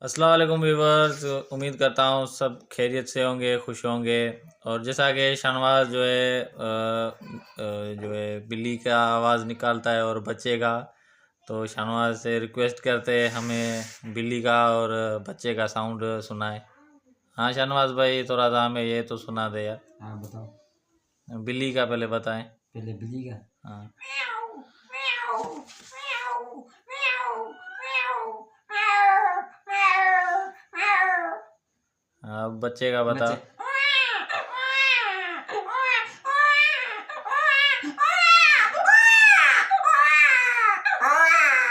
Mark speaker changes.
Speaker 1: अस्सलाम वालेकुम व्यूवर्स। उम्मीद करता हूँ सब खैरियत से होंगे, खुश होंगे। और जैसा कि शाहनवाज जो है बिल्ली का आवाज़ निकालता है और बच्चे का, तो शाहनवाज से रिक्वेस्ट करते हैं हमें बिल्ली का और बच्चे का साउंड सुनाए। हाँ शाहनवाज भाई, थोड़ा सा हमें ये तो सुना दे यार।
Speaker 2: हाँ बताओ।
Speaker 1: बिल्ली का पहले बताएं।
Speaker 2: पहले बिल्ली का।
Speaker 1: हाँ अब बच्चे का बता।